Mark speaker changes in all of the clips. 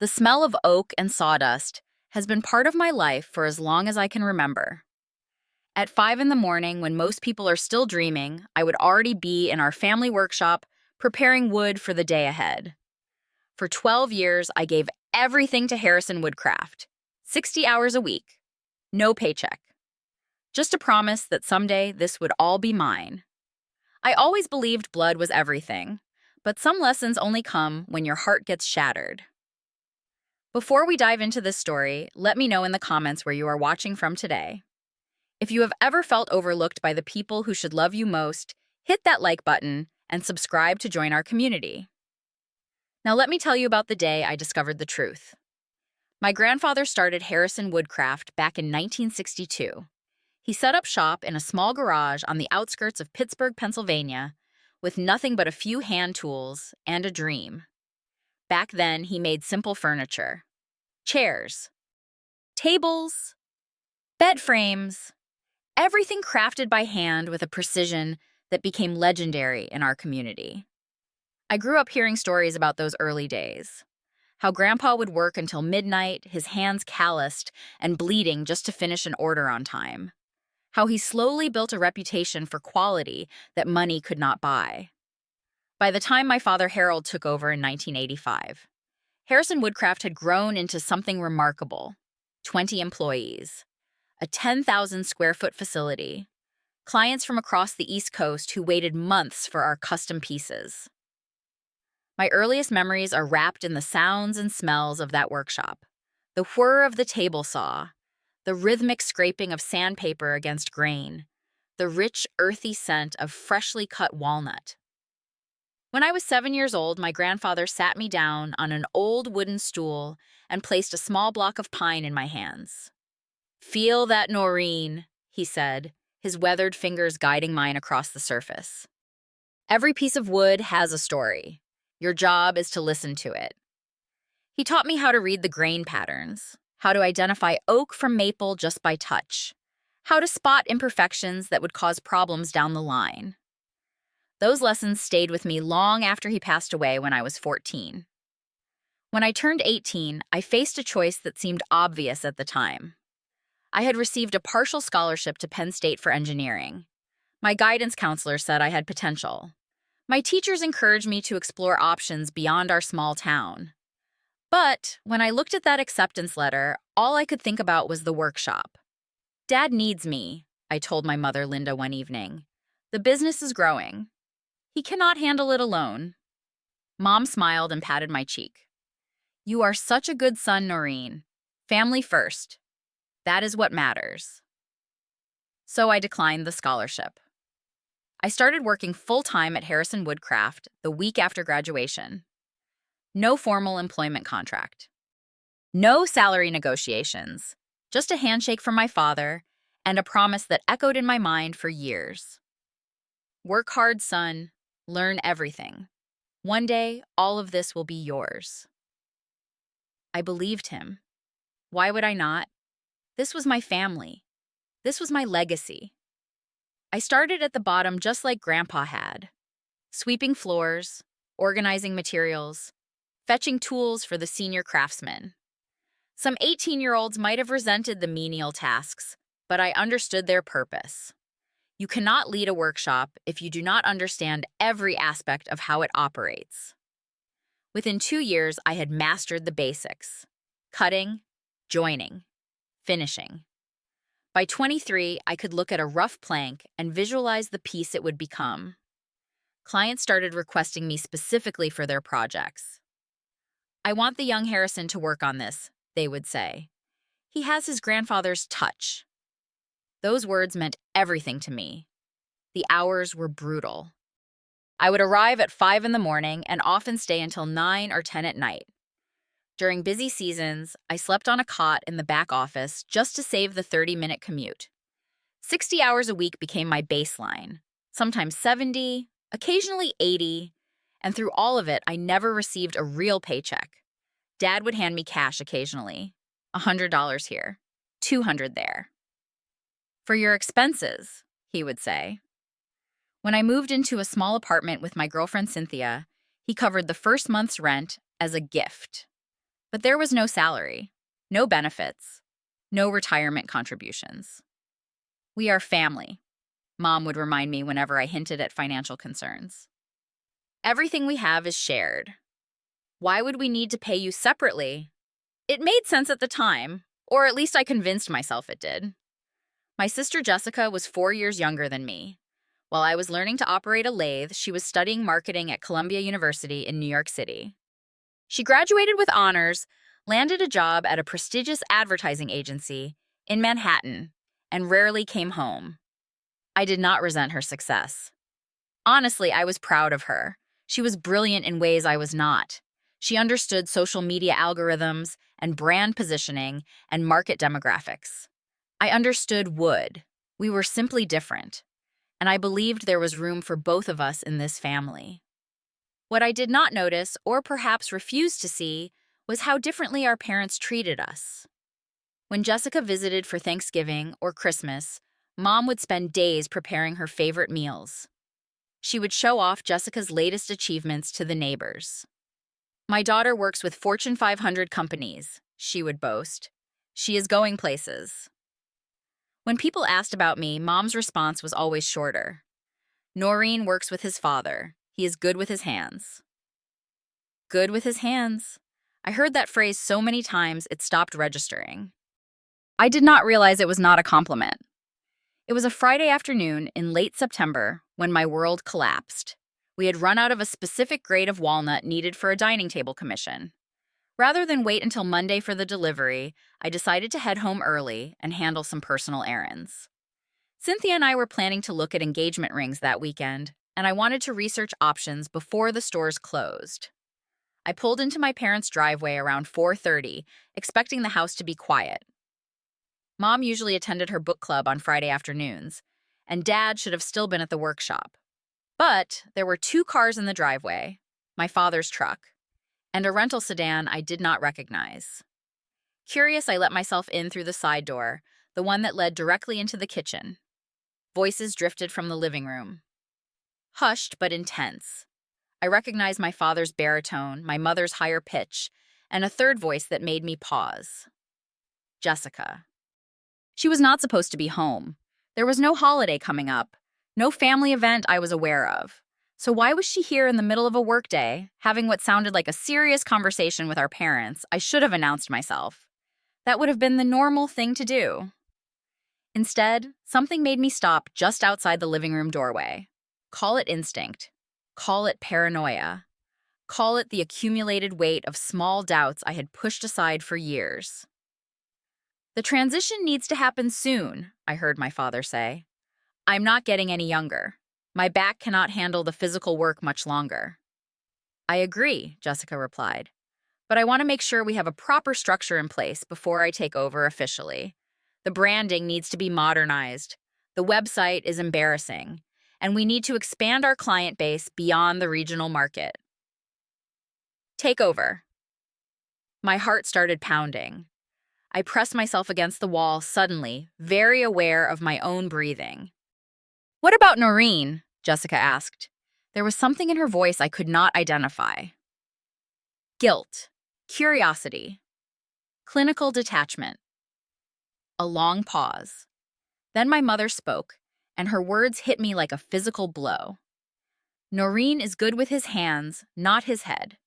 Speaker 1: The smell of oak and sawdust has been part of my life for as long as I can remember. At 5 in the morning, when most people are still dreaming, I would already be in our family workshop preparing wood for the day ahead. For 12 years, I gave everything to Harrison Woodcraft, 60 hours a week, no paycheck. Just a promise that someday this would all be mine. I always believed blood was everything, but some lessons only come when your heart gets shattered. Before we dive into this story, let me know in the comments where you are watching from today. If you have ever felt overlooked by the people who should love you most, hit that like button and subscribe to join our community. Now let me tell you about the day I discovered the truth. My grandfather started Harrison Woodcraft back in 1962. He set up shop in a small garage on the outskirts of Pittsburgh, Pennsylvania, with nothing but a few hand tools and a dream. Back then, he made simple furniture. Chairs, tables, bed frames, everything crafted by hand with a precision that became legendary in our community. I grew up hearing stories about those early days. How Grandpa would work until midnight, his hands calloused and bleeding just to finish an order on time. How he slowly built a reputation for quality that money could not buy. By the time my father Harold took over in 1985, Harrison Woodcraft had grown into something remarkable. 20 employees, a 10,000 square foot facility, clients from across the East Coast who waited months for our custom pieces. My earliest memories are wrapped in the sounds and smells of that workshop. The whir of the table saw, the rhythmic scraping of sandpaper against grain, the rich, earthy scent of freshly cut walnut. When I was 7 years old, my grandfather sat me down on an old wooden stool and placed a small block of pine in my hands. "Feel that, Noreen," he said, his weathered fingers guiding mine across the surface. "Every piece of wood has a story. Your job is to listen to it." He taught me how to read the grain patterns, how to identify oak from maple just by touch, how to spot imperfections that would cause problems down the line. Those lessons stayed with me long after he passed away when I was 14. When I turned 18, I faced a choice that seemed obvious at the time. I had received a partial scholarship to Penn State for engineering. My guidance counselor said I had potential. My teachers encouraged me to explore options beyond our small town. But when I looked at that acceptance letter, all I could think about was the workshop. "Dad needs me," I told my mother Linda one evening. "The business is growing. He cannot handle it alone." Mom smiled and patted my cheek. "You are such a good son, Noreen. Family first. That is what matters." So I declined the scholarship. I started working full-time at Harrison Woodcraft the week after graduation. No formal employment contract. No salary negotiations. Just a handshake from my father and a promise that echoed in my mind for years. "Work hard, son. Learn everything. One day, all of this will be yours." I believed him. Why would I not? This was my family. This was my legacy. I started at the bottom just like Grandpa had. Sweeping floors, organizing materials, fetching tools for the senior craftsmen. Some 18-year-olds might have resented the menial tasks, but I understood their purpose. You cannot lead a workshop if you do not understand every aspect of how it operates. Within 2 years, I had mastered the basics: cutting, joining, finishing. By 23, I could look at a rough plank and visualize the piece it would become. Clients started requesting me specifically for their projects. "I want the young Harrison to work on this," they would say. "He has his grandfather's touch." Those words meant everything to me. The hours were brutal. I would arrive at 5 in the morning and often stay until 9 or 10 at night. During busy seasons, I slept on a cot in the back office just to save the 30-minute commute. 60 hours a week became my baseline, sometimes 70, occasionally 80, and through all of it, I never received a real paycheck. Dad would hand me cash occasionally, $100 here, $200 there. "For your expenses," he would say. When I moved into a small apartment with my girlfriend Cynthia, he covered the first month's rent as a gift. But there was no salary, no benefits, no retirement contributions. We are family, Mom would remind me whenever I hinted at financial concerns. Everything we have is shared. Why would we need to pay you separately? It made sense at the time, or at least I convinced myself it did. My sister Jessica was 4 years younger than me. While I was learning to operate a lathe, she was studying marketing at Columbia University in New York City. She graduated with honors, landed a job at a prestigious advertising agency in Manhattan, and rarely came home. I did not resent her success. Honestly, I was proud of her. She was brilliant in ways I was not. She understood social media algorithms and brand positioning and market demographics. I understood wood. We were simply different, and I believed there was room for both of us in this family. What I did not notice, or perhaps refused to see, was how differently our parents treated us. When Jessica visited for Thanksgiving or Christmas, Mom would spend days preparing her favorite meals. She would show off Jessica's latest achievements to the neighbors. "My daughter works with Fortune 500 companies," she would boast. "She is going places." When people asked about me, Mom's response was always shorter. "Noreen works with his father. He is good with his hands." Good with his hands. I heard that phrase so many times it stopped registering. I did not realize it was not a compliment. It was a Friday afternoon in late September when my world collapsed. We had run out of a specific grade of walnut needed for a dining table commission. Rather than wait until Monday for the delivery, I decided to head home early and handle some personal errands. Cynthia and I were planning to look at engagement rings that weekend, and I wanted to research options before the stores closed. I pulled into my parents' driveway around 4:30, expecting the house to be quiet. Mom usually attended her book club on Friday afternoons, and Dad should have still been at the workshop. But there were 2 cars in the driveway, my father's truck, and a rental sedan I did not recognize. Curious, I let myself in through the side door, the one that led directly into the kitchen. Voices drifted from the living room. Hushed but intense. I recognized my father's baritone, my mother's higher pitch, and a third voice that made me pause. Jessica. She was not supposed to be home. There was no holiday coming up, no family event I was aware of. So why was she here in the middle of a workday, having what sounded like a serious conversation with our parents? I should have announced myself. That would have been the normal thing to do. Instead, something made me stop just outside the living room doorway. Call it instinct. Call it paranoia. Call it the accumulated weight of small doubts I had pushed aside for years. "The transition needs to happen soon," I heard my father say. "I'm not getting any younger. My back cannot handle the physical work much longer." "I agree," Jessica replied. "But I want to make sure we have a proper structure in place before I take over officially. The branding needs to be modernized. The website is embarrassing, and we need to expand our client base beyond the regional market." Take over. My heart started pounding. I pressed myself against the wall suddenly, very aware of my own breathing. "What about Noreen?" Jessica asked. There was something in her voice I could not identify. Guilt, curiosity, clinical detachment. A long pause. Then my mother spoke, and her words hit me like a physical blow. "Noreen is good with his hands, not his head.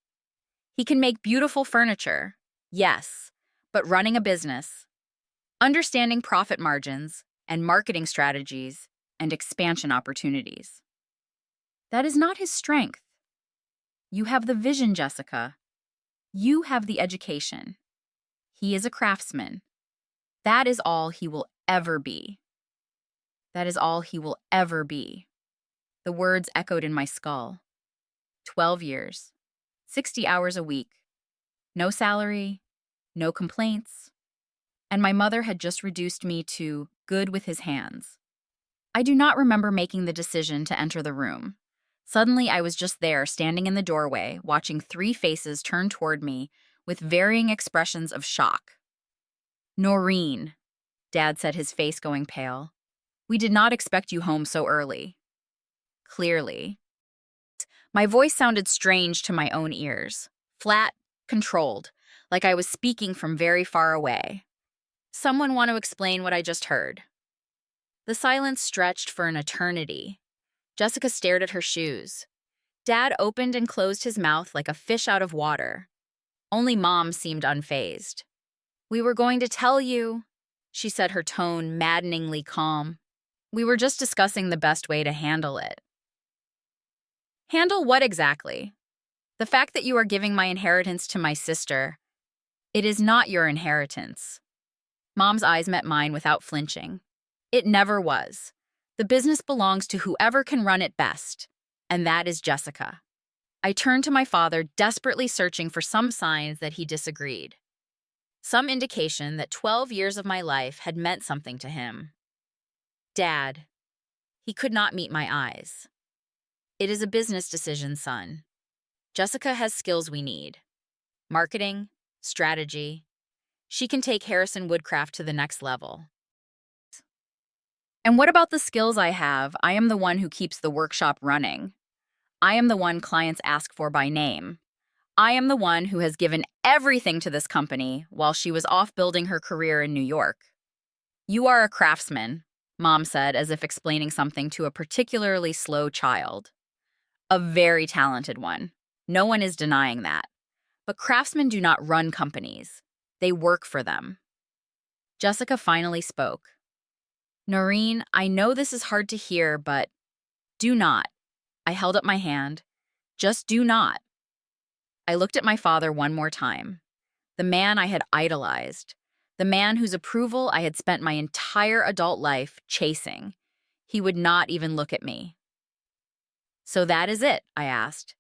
Speaker 1: He can make beautiful furniture, yes, but running a business, understanding profit margins and marketing strategies and expansion opportunities, that is not his strength. You have the vision, Jessica. You have the education. He is a craftsman. That is all he will ever be. That is all he will ever be." The words echoed in my skull. 12 years, 60 hours a week, no salary, no complaints, and my mother had just reduced me to good with his hands. I do not remember making the decision to enter the room. Suddenly, I was just there, standing in the doorway, watching 3 faces turn toward me with varying expressions of shock. "Noreen," Dad said, his face going pale. "We did not expect you home so early." Clearly. My voice sounded strange to my own ears. Flat, controlled, like I was speaking from very far away. Someone want to explain what I just heard? The silence stretched for an eternity. Jessica stared at her shoes. Dad opened and closed his mouth like a fish out of water. Only Mom seemed unfazed. "We were going to tell you," she said, her tone maddeningly calm. "We were just discussing the best way to handle it." Handle what exactly? The fact that you are giving my inheritance to my sister. It is not your inheritance. Mom's eyes met mine without flinching. It never was. The business belongs to whoever can run it best, and that is Jessica. I turned to my father, desperately searching for some signs that he disagreed. Some indication that 12 years of my life had meant something to him. "Dad." He could not meet my eyes. "It is a business decision, son. Jessica has skills we need. Marketing, strategy. She can take Harrison Woodcraft to the next level." "And what about the skills I have? I am the one who keeps the workshop running. I am the one clients ask for by name. I am the one who has given everything to this company while she was off building her career in New York." "You are a craftsman," Mom said, as if explaining something to a particularly slow child. "A very talented one. No one is denying that. But craftsmen do not run companies. They work for them." Jessica finally spoke. "Noreen, I know this is hard to hear, but do not." I held up my hand. "Just do not." I looked at my father one more time. The man I had idolized. The man whose approval I had spent my entire adult life chasing. He would not even look at me. "So that is it?" I asked.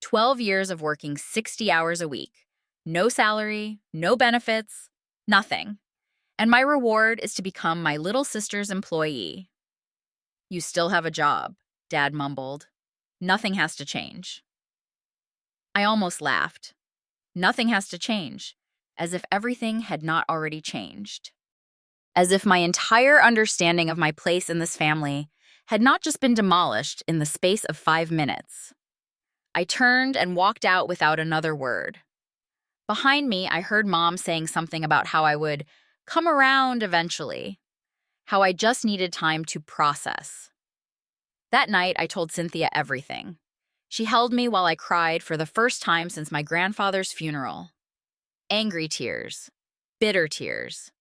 Speaker 1: 12 years of working 60 hours a week. No salary, no benefits, nothing. And my reward is to become my little sister's employee. "You still have a job," Dad mumbled. "Nothing has to change." I almost laughed. Nothing has to change, as if everything had not already changed. As if my entire understanding of my place in this family had not just been demolished in the space of 5 minutes. I turned and walked out without another word. Behind me, I heard Mom saying something about how I would come around eventually, how I just needed time to process. That night, I told Cynthia everything. She held me while I cried for the first time since my grandfather's funeral. Angry tears, bitter tears,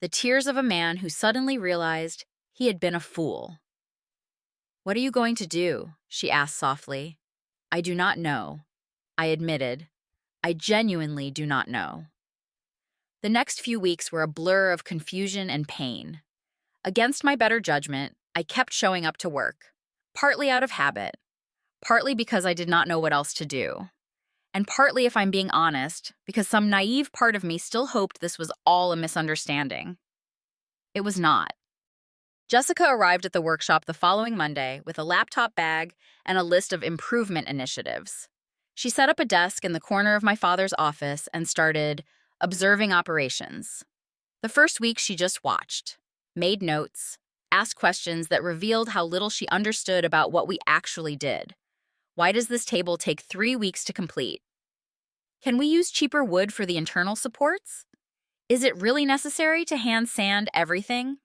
Speaker 1: the tears of a man who suddenly realized he had been a fool. "What are you going to do?" she asked softly. "I do not know," I admitted. "I genuinely do not know." The next few weeks were a blur of confusion and pain. Against my better judgment, I kept showing up to work, partly out of habit, partly because I did not know what else to do, and partly, if I'm being honest, because some naive part of me still hoped this was all a misunderstanding. It was not. Jessica arrived at the workshop the following Monday with a laptop bag and a list of improvement initiatives. She set up a desk in the corner of my father's office and started observing operations. The first week, she just watched, made notes, asked questions that revealed how little she understood about what we actually did. Why does this table take 3 weeks to complete? Can we use cheaper wood for the internal supports? Is it really necessary to hand sand everything?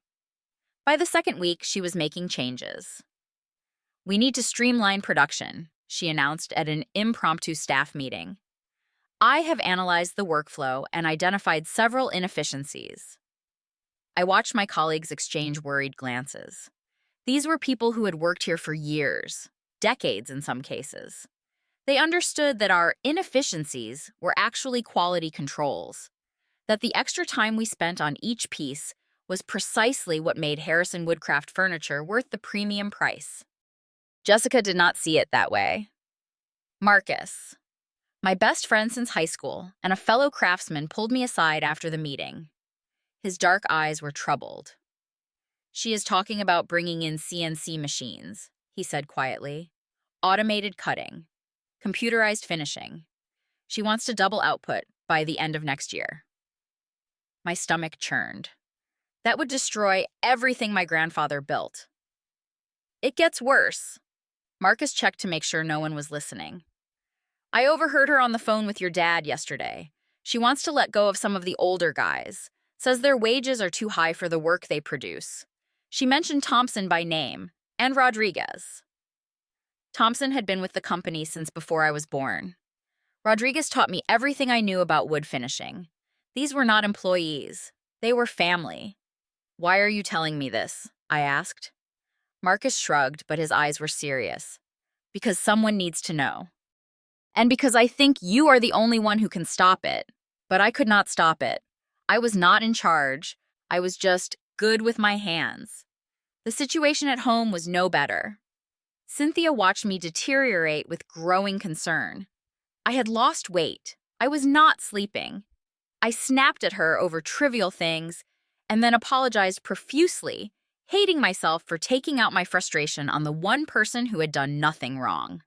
Speaker 1: By the second week, she was making changes. "We need to streamline production," she announced at an impromptu staff meeting. "I have analyzed the workflow and identified several inefficiencies." I watched my colleagues exchange worried glances. These were people who had worked here for years, decades in some cases. They understood that our inefficiencies were actually quality controls, that the extra time we spent on each piece was precisely what made Harrison Woodcraft furniture worth the premium price. Jessica did not see it that way. Marcus, my best friend since high school and a fellow craftsman, pulled me aside after the meeting. His dark eyes were troubled. "She is talking about bringing in CNC machines," he said quietly. "Automated cutting, computerized finishing. She wants to double output by the end of next year." My stomach churned. That would destroy everything my grandfather built. "It gets worse." Marcus checked to make sure no one was listening. "I overheard her on the phone with your dad yesterday. She wants to let go of some of the older guys, says their wages are too high for the work they produce. She mentioned Thompson by name, and Rodriguez. Thompson had been with the company since before I was born. Rodriguez taught me everything I knew about wood finishing. These were not employees. They were family. Why are you telling me this? I asked. Marcus shrugged, but his eyes were serious. Because someone needs to know. And because I think you are the only one who can stop it. But I could not stop it. I was not in charge. I was just good with my hands. The situation at home was no better. Cynthia watched me deteriorate with growing concern. I had lost weight. I was not sleeping. I snapped at her over trivial things and then apologized profusely, hating myself for taking out my frustration on the one person who had done nothing wrong.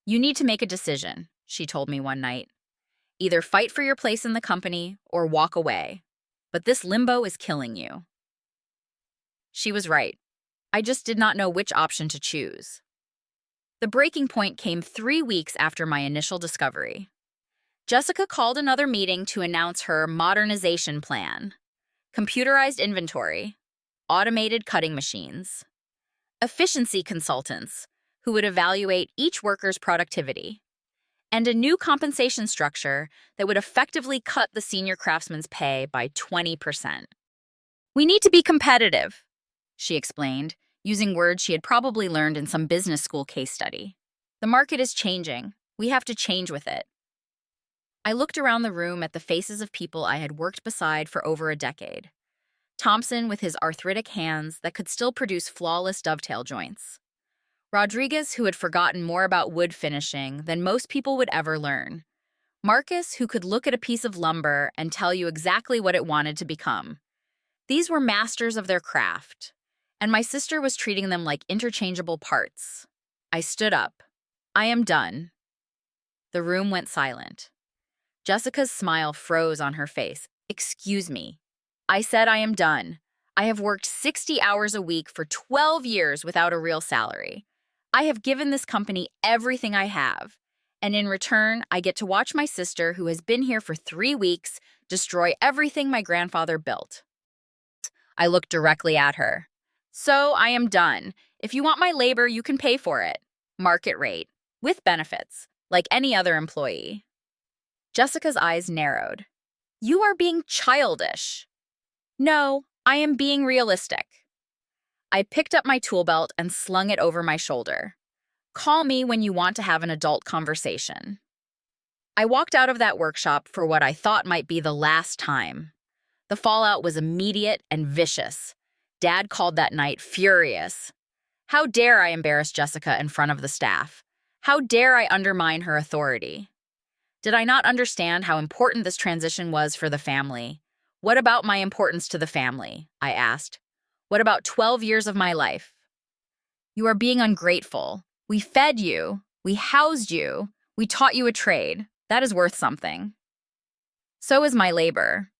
Speaker 1: You need to make a decision, she told me one night. Either fight for your place in the company or walk away. But this limbo is killing you. She was right. I just did not know which option to choose. The breaking point came 3 weeks after my initial discovery. Jessica called another meeting to announce her modernization plan. Computerized inventory, automated cutting machines, efficiency consultants who would evaluate each worker's productivity, and a new compensation structure that would effectively cut the senior craftsman's pay by 20%. We need to be competitive, she explained, using words she had probably learned in some business school case study. The market is changing. We have to change with it. I looked around the room at the faces of people I had worked beside for over a decade. Thompson with his arthritic hands that could still produce flawless dovetail joints. Rodriguez, who had forgotten more about wood finishing than most people would ever learn. Marcus, who could look at a piece of lumber and tell you exactly what it wanted to become. These were masters of their craft, and my sister was treating them like interchangeable parts. I stood up. I am done. The room went silent. Jessica's smile froze on her face. Excuse me. I said I am done. I have worked 60 hours a week for 12 years without a real salary. I have given this company everything I have, and in return, I get to watch my sister, who has been here for 3 weeks, destroy everything my grandfather built. I looked directly at her. So I am done. If you want my labor, you can pay for it. Market rate, with benefits, like any other employee. Jessica's eyes narrowed. You are being childish. No, I am being realistic. I picked up my tool belt and slung it over my shoulder. Call me when you want to have an adult conversation. I walked out of that workshop for what I thought might be the last time. The fallout was immediate and vicious. Dad called that night furious. How dare I embarrass Jessica in front of the staff? How dare I undermine her authority? Did I not understand how important this transition was for the family? What about my importance to the family? I asked. What about 12 years of my life? You are being ungrateful. We fed you. We housed you. We taught you a trade. That is worth something. So is my labor.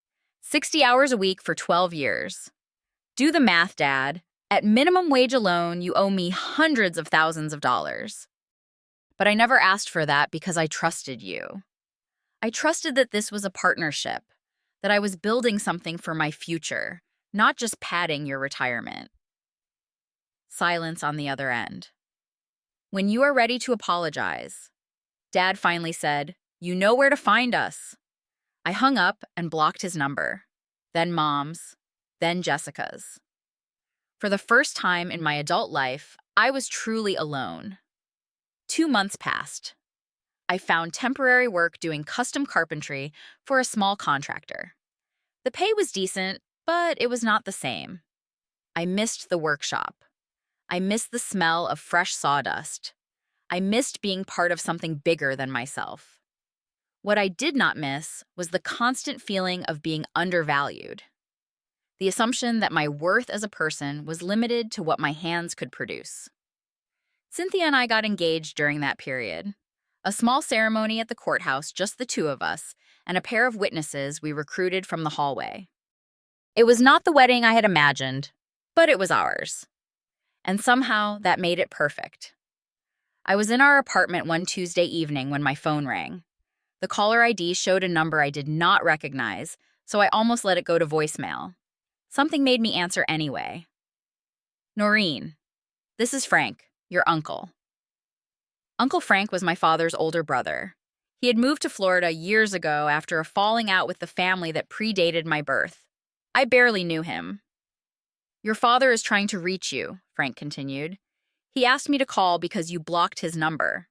Speaker 1: 60 hours a week for 12 years. Do the math, Dad. At minimum wage alone, you owe me hundreds of thousands of dollars. But I never asked for that because I trusted you. I trusted that this was a partnership, that I was building something for my future, not just padding your retirement. Silence on the other end. When you are ready to apologize, Dad finally said, you know where to find us. I hung up and blocked his number, then Mom's, then Jessica's. For the first time in my adult life, I was truly alone. 2 months passed. I found temporary work doing custom carpentry for a small contractor. The pay was decent, but it was not the same. I missed the workshop. I missed the smell of fresh sawdust. I missed being part of something bigger than myself. What I did not miss was the constant feeling of being undervalued. The assumption that my worth as a person was limited to what my hands could produce. Cynthia and I got engaged during that period. A small ceremony at the courthouse, just the two of us, and a pair of witnesses we recruited from the hallway. It was not the wedding I had imagined, but it was ours. And somehow that made it perfect. I was in our apartment one Tuesday evening when my phone rang. The caller ID showed a number I did not recognize, so I almost let it go to voicemail. Something made me answer anyway. Noreen, this is Frank, your uncle. Uncle Frank was my father's older brother. He had moved to Florida years ago after a falling out with the family that predated my birth. I barely knew him. Your father is trying to reach you, Frank continued. He asked me to call because you blocked his number.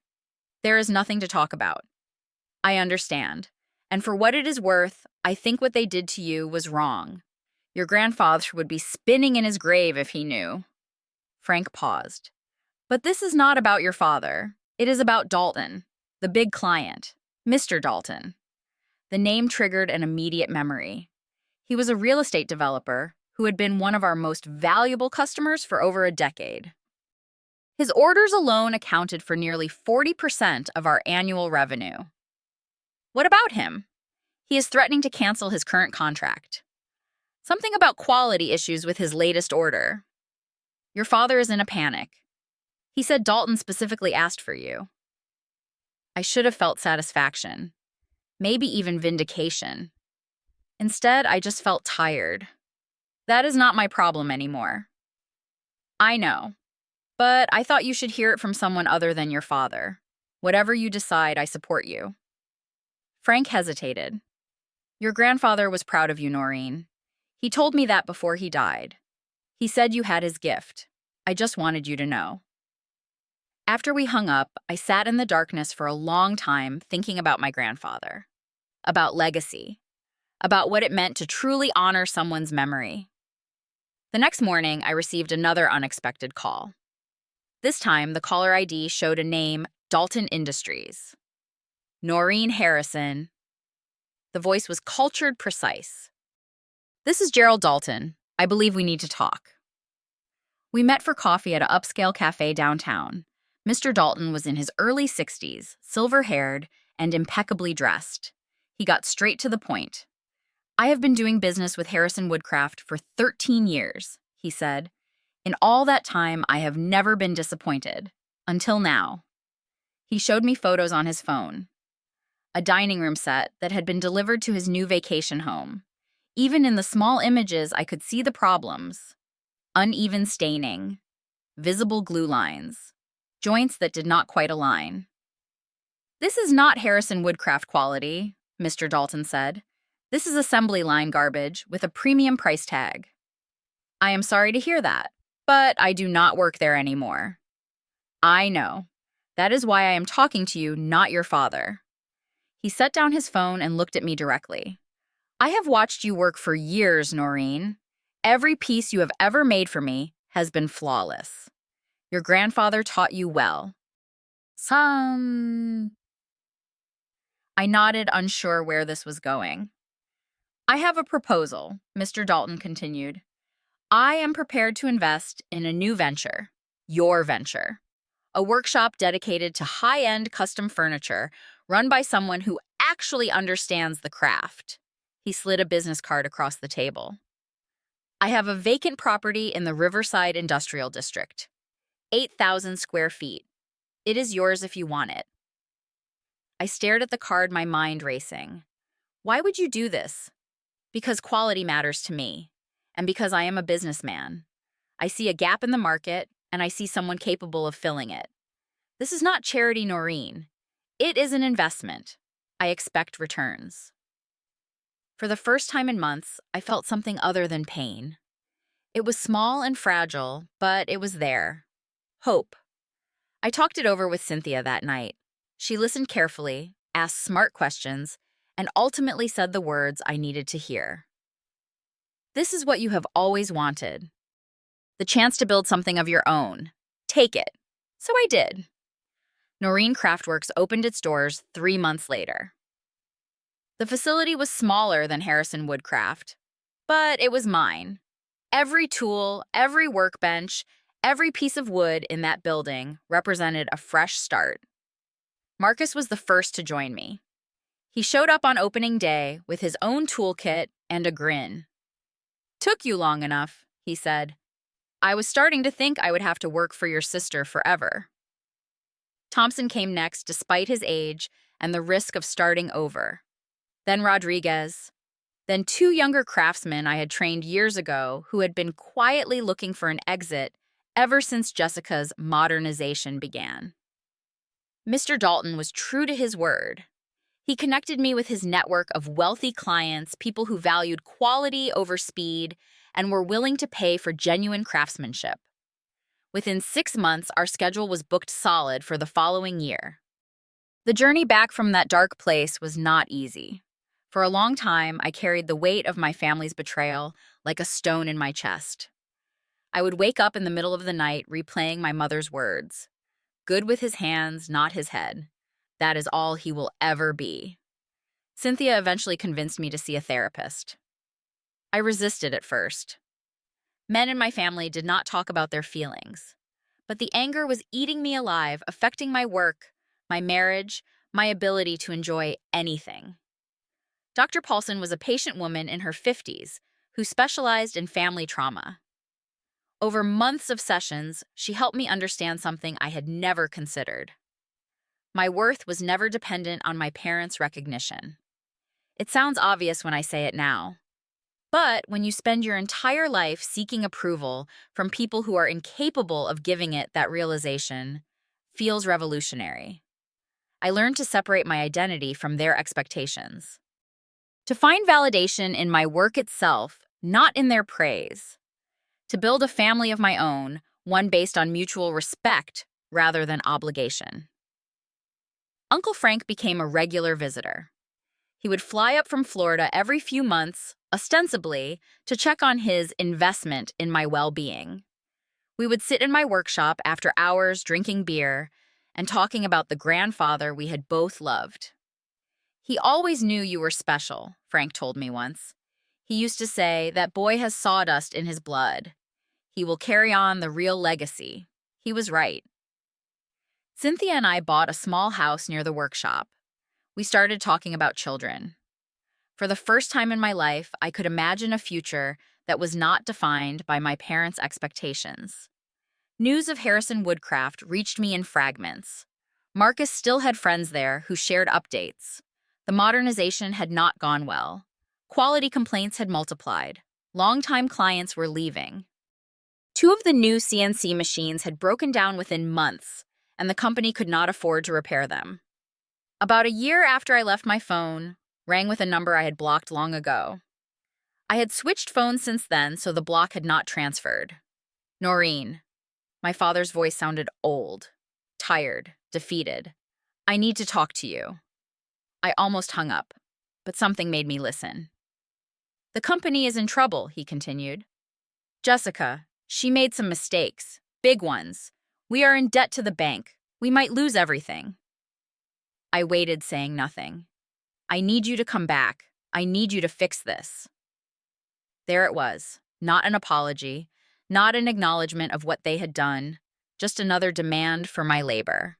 Speaker 1: There is nothing to talk about. I understand. And for what it is worth, I think what they did to you was wrong. Your grandfather would be spinning in his grave if he knew. Frank paused. But this is not about your father. It is about Dalton, the big client, Mr. Dalton. The name triggered an immediate memory. He was a real estate developer who had been one of our most valuable customers for over a decade. His orders alone accounted for nearly 40% of our annual revenue. What about him? He is threatening to cancel his current contract. Something about quality issues with his latest order. Your father is in a panic. He said Dalton specifically asked for you. I should have felt satisfaction, maybe even vindication. Instead, I just felt tired. That is not my problem anymore. I know, but I thought you should hear it from someone other than your father. Whatever you decide, I support you. Frank hesitated. Your grandfather was proud of you, Noreen. He told me that before he died. He said you had his gift. I just wanted you to know. After we hung up, I sat in the darkness for a long time thinking about my grandfather, about legacy, about what it meant to truly honor someone's memory. The next morning, I received another unexpected call. This time, the caller ID showed a name, Dalton Industries. Noreen Harrison. The voice was cultured precise. This is Gerald Dalton. I believe we need to talk. We met for coffee at an upscale cafe downtown. Mr. Dalton was in his early 60s, silver-haired, and impeccably dressed. He got straight to the point. I have been doing business with Harrison Woodcraft for 13 years, he said. In all that time, I have never been disappointed. Until now. He showed me photos on his phone. A dining room set that had been delivered to his new vacation home. Even in the small images, I could see the problems. Uneven staining, visible glue lines, joints that did not quite align. This is not Harrison Woodcraft quality, Mr. Dalton said. This is assembly line garbage with a premium price tag. I am sorry to hear that, but I do not work there anymore. I know. That is why I am talking to you, not your father. He set down his phone and looked at me directly. I have watched you work for years, Noreen. Every piece you have ever made for me has been flawless. Your grandfather taught you well. I nodded, unsure where this was going. I have a proposal, Mr. Dalton continued. I am prepared to invest in a new venture, your venture. A workshop dedicated to high-end custom furniture run by someone who actually understands the craft. He slid a business card across the table. I have a vacant property in the Riverside Industrial District. 8,000 square feet. It is yours if you want it. I stared at the card, my mind racing. Why would you do this? Because quality matters to me, and because I am a businessman. I see a gap in the market, and I see someone capable of filling it. This is not charity, Noreen. It is an investment. I expect returns. For the first time in months, I felt something other than pain. It was small and fragile, but it was there. Hope. I talked it over with Cynthia that night. She listened carefully, asked smart questions, and ultimately said the words I needed to hear. This is what you have always wanted. The chance to build something of your own. Take it. So I did. Noreen Craftworks opened its doors 3 months later. The facility was smaller than Harrison Woodcraft, but it was mine. Every tool, every workbench, every piece of wood in that building represented a fresh start. Marcus was the first to join me. He showed up on opening day with his own toolkit and a grin. Took you long enough, he said. I was starting to think I would have to work for your sister forever. Thompson came next despite his age and the risk of starting over. Then Rodriguez. Then two younger craftsmen I had trained years ago who had been quietly looking for an exit ever since Jessica's modernization began. Mr. Dalton was true to his word. He connected me with his network of wealthy clients, people who valued quality over speed and were willing to pay for genuine craftsmanship. Within 6 months, our schedule was booked solid for the following year. The journey back from that dark place was not easy. For a long time, I carried the weight of my family's betrayal like a stone in my chest. I would wake up in the middle of the night replaying my mother's words. Good with his hands, not his head. That is all he will ever be. Cynthia eventually convinced me to see a therapist. I resisted at first. Men in my family did not talk about their feelings. But the anger was eating me alive, affecting my work, my marriage, my ability to enjoy anything. Dr. Paulson was a patient woman in her 50s who specialized in family trauma. Over months of sessions, she helped me understand something I had never considered. My worth was never dependent on my parents' recognition. It sounds obvious when I say it now. But when you spend your entire life seeking approval from people who are incapable of giving it, that realization feels revolutionary. I learned to separate my identity from their expectations. To find validation in my work itself, not in their praise. To build a family of my own, one based on mutual respect rather than obligation. Uncle Frank became a regular visitor. He would fly up from Florida every few months, ostensibly, to check on his investment in my well-being. We would sit in my workshop after hours drinking beer and talking about the grandfather we had both loved. He always knew you were special, Frank told me once. He used to say, that boy has sawdust in his blood. He will carry on the real legacy. He was right. Cynthia and I bought a small house near the workshop. We started talking about children. For the first time in my life, I could imagine a future that was not defined by my parents' expectations. News of Harrison Woodcraft reached me in fragments. Marcus still had friends there who shared updates. The modernization had not gone well. Quality complaints had multiplied. Longtime clients were leaving. 2 of the new CNC machines had broken down within months, and the company could not afford to repair them. About a year after I left, my phone rang with a number I had blocked long ago. I had switched phones since then, so the block had not transferred. Noreen. My father's voice sounded old, tired, defeated. I need to talk to you. I almost hung up, but something made me listen. The company is in trouble, he continued. Jessica, she made some mistakes, big ones. We are in debt to the bank. We might lose everything. I waited, saying nothing. I need you to come back. I need you to fix this. There it was, not an apology, not an acknowledgement of what they had done, just another demand for my labor.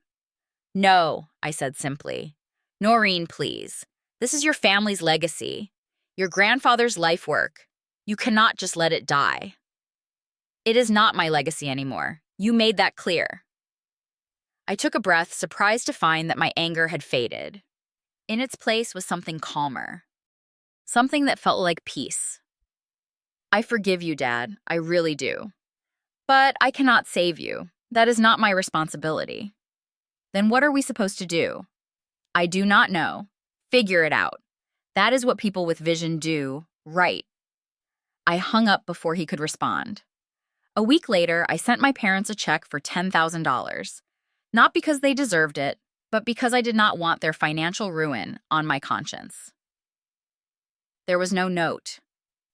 Speaker 1: No, I said simply. Noreen, please. This is your family's legacy, your grandfather's life work. You cannot just let it die. It is not my legacy anymore. You made that clear. I took a breath, surprised to find that my anger had faded. In its place was something calmer, something that felt like peace. I forgive you, Dad, I really do. But I cannot save you. That is not my responsibility. Then what are we supposed to do? I do not know. Figure it out. That is what people with vision do, right? I hung up before he could respond. A week later, I sent my parents a check for $10,000. Not because they deserved it, but because I did not want their financial ruin on my conscience. There was no note,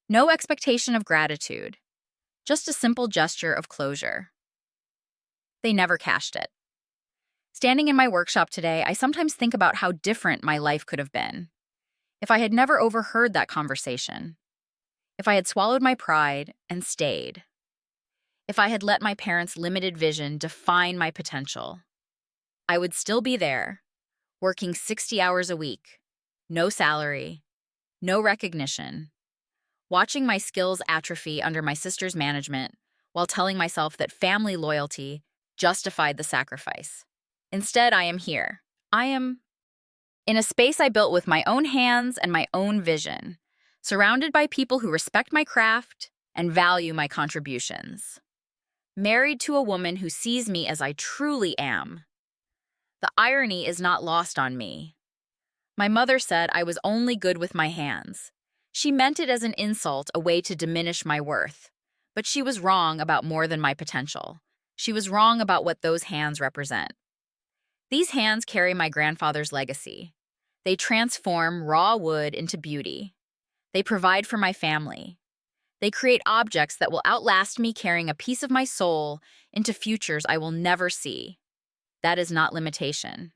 Speaker 1: no expectation of gratitude, just a simple gesture of closure. They never cashed it. Standing in my workshop today, I sometimes think about how different my life could have been if I had never overheard that conversation, if I had swallowed my pride and stayed, if I had let my parents' limited vision define my potential. I would still be there, working 60 hours a week, no salary, no recognition, watching my skills atrophy under my sister's management while telling myself that family loyalty justified the sacrifice. Instead, I am here. I am in a space I built with my own hands and my own vision, surrounded by people who respect my craft and value my contributions. Married to a woman who sees me as I truly am. The irony is not lost on me. My mother said I was only good with my hands. She meant it as an insult, a way to diminish my worth. But she was wrong about more than my potential. She was wrong about what those hands represent. These hands carry my grandfather's legacy. They transform raw wood into beauty. They provide for my family. They create objects that will outlast me, carrying a piece of my soul into futures I will never see. That is not limitation.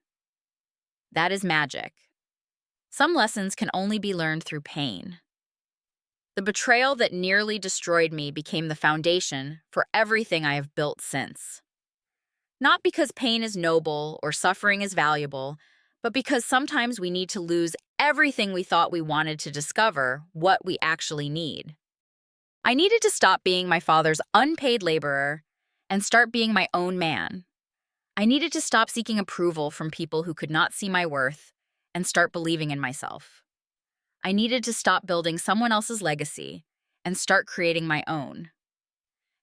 Speaker 1: That is magic. Some lessons can only be learned through pain. The betrayal that nearly destroyed me became the foundation for everything I have built since. Not because pain is noble or suffering is valuable, but because sometimes we need to lose everything we thought we wanted to discover what we actually need. I needed to stop being my father's unpaid laborer and start being my own man. I needed to stop seeking approval from people who could not see my worth and start believing in myself. I needed to stop building someone else's legacy and start creating my own.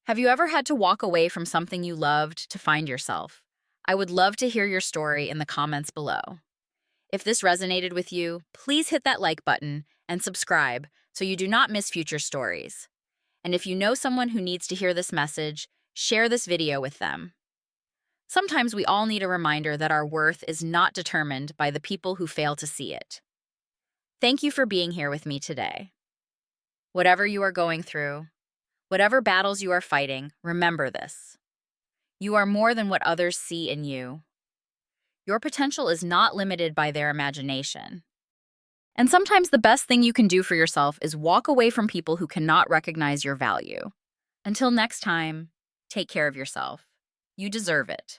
Speaker 1: Have you ever had to walk away from something you loved to find yourself? I would love to hear your story in the comments below. If this resonated with you, please hit that like button and subscribe so you do not miss future stories. And if you know someone who needs to hear this message, share this video with them. Sometimes we all need a reminder that our worth is not determined by the people who fail to see it. Thank you for being here with me today. Whatever you are going through, whatever battles you are fighting, remember this. You are more than what others see in you. Your potential is not limited by their imagination. And sometimes the best thing you can do for yourself is walk away from people who cannot recognize your value. Until next time, take care of yourself. You deserve it.